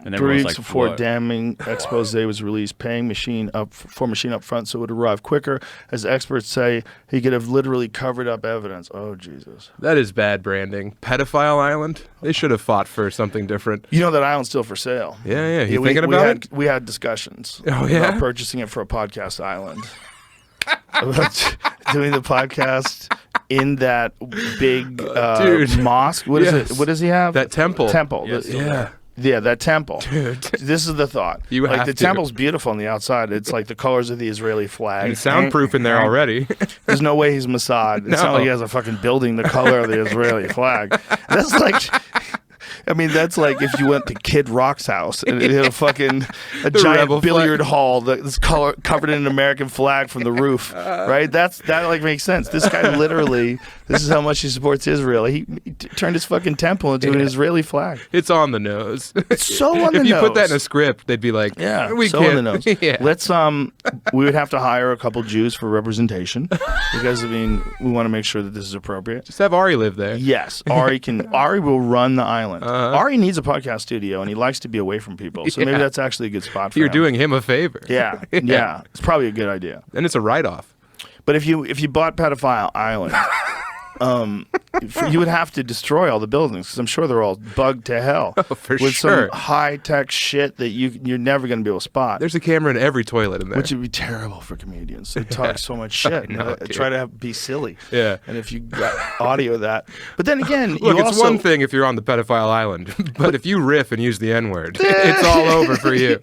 And 3 weeks like, before what? damning expose was released, paying machine up front so it would arrive quicker. As experts say, he could have literally covered up evidence. Oh, Jesus. That is bad branding. Pedophile Island? They should have fought for something different. You know that island's still for sale. Yeah. You thinking about it? We had discussions about purchasing it for a podcast island. About doing the podcast in that big mosque. What is it? What does he have? That temple. Temple. Yes, Yeah, that temple. Dude. This is the thought. The temple's beautiful on the outside. It's like the colors of the Israeli flag. And soundproof in there already. There's no way he's Mossad. It's not like he has a fucking building the color of the Israeli flag. That's like if you went to Kid Rock's house and it had a giant billiard hall that's covered in an American flag from the roof, right? That makes sense. This guy literally, this is how much he supports Israel. He turned his fucking temple into an Israeli flag. It's on the nose. It's so on the nose. If you put that in a script, they'd be like, yeah, we so can't. on the nose. Yeah. Let's we would have to hire a couple Jews for representation because we want to make sure that this is appropriate. Just have Ari live there. Yes, Ari will run the island. Ari needs a podcast studio and he likes to be away from people, so maybe that's actually a good spot for him. You're doing him a favor. Yeah, it's probably a good idea. And it's a write-off. But if you bought Pedophile Island, you would have to destroy all the buildings because I'm sure they're all bugged to hell with some high-tech shit that you're never going to be able to spot. There's a camera in every toilet in there. Which would be terrible for comedians. They talk so much shit. Try to be silly. Yeah. And if you got audio of that. But then again, look, it's one thing if you're on the Pedophile Island, but if you riff and use the N-word, it's all over for you.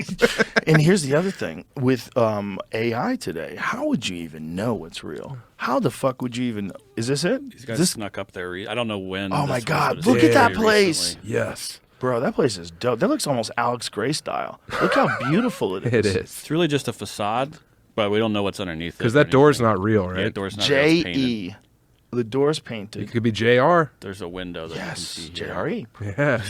And here's the other thing. With AI today, how would you even know what's real? How the fuck would you even... Is this it? These guys snuck up there. I don't know when. Oh, my God. Look at that place. Recently. Yes. Bro, that place is dope. That looks almost Alex Gray style. Look how beautiful it is. It is. It's really just a facade, but we don't know what's underneath it. Because that door's not real, right? Yeah, the door's not real. It's painted. JE. The door's painted. It could be JR. There's a window that you can see here. JRE. Yeah.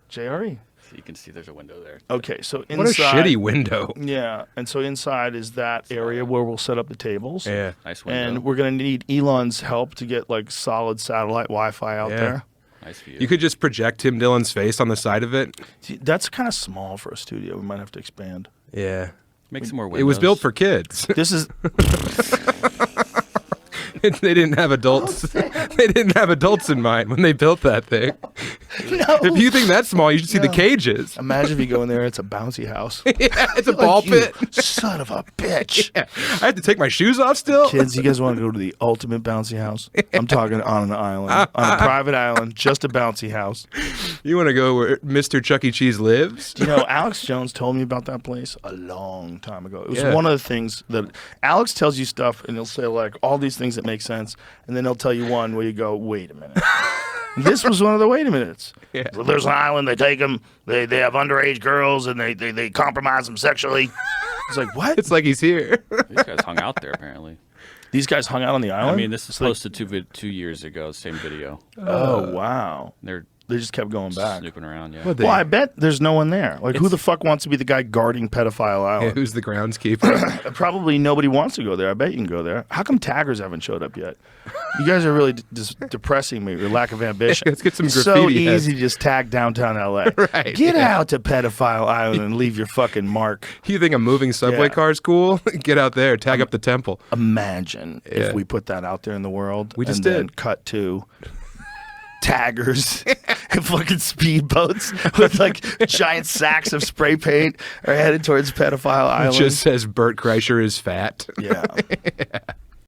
JRE. So you can see there's a window there. Okay, so inside... What a shitty window. Yeah, and so inside is that area where we'll set up the tables. Yeah. Nice window. And we're going to need Elon's help to get like solid satellite Wi-Fi out there. Nice view. You could just project Tim Dillon's face on the side of it. See, that's kind of small for a studio. We might have to expand. Yeah. Make some more windows. It was built for kids. This is... They didn't have adults. They didn't have adults in mind when they built that thing. No. If you think that's small, you should see the cages. Imagine if you go in there, it's a bouncy house. Yeah, it's a ball pit. Son of a bitch. Yeah. I have to take my shoes off still. Kids, you guys want to go to the ultimate bouncy house? I'm talking on an island, on a private island, just a bouncy house. You want to go where Mr. Chuck E. Cheese lives? Do you know, Alex Jones told me about that place a long time ago. It was one of the things that Alex tells you stuff, and he'll say like all these things that make sense, and then he'll tell you one where you go, wait a minute. This was one of the wait a minutes. Yeah. So there's an island, they take them, they have underage girls, and they compromise them sexually. It's like, what? It's like he's here. These guys hung out there, apparently. These guys hung out on the island? I mean, this is posted 2 years ago, same video. Oh, wow. They just kept going back. Snooping around, yeah. Well, I bet there's no one there. Like, who the fuck wants to be the guy guarding Pedophile Yeah, Island? who's the groundskeeper? Probably nobody wants to go there. I bet you can go there. How come taggers haven't showed up yet? You guys are really depressing me. Your lack of ambition. Let's get some It's graffiti. so easy to just tag downtown L.A. Right, Get out to Pedophile Island and leave your fucking mark. You think a moving subway car's cool? Get out there, tag up the temple. Imagine if we put that out there in the world. We just then did. Cut to taggers and fucking speedboats with like giant sacks of spray paint are headed towards Pedophile Island. It just says Bert Kreischer is fat. Yeah.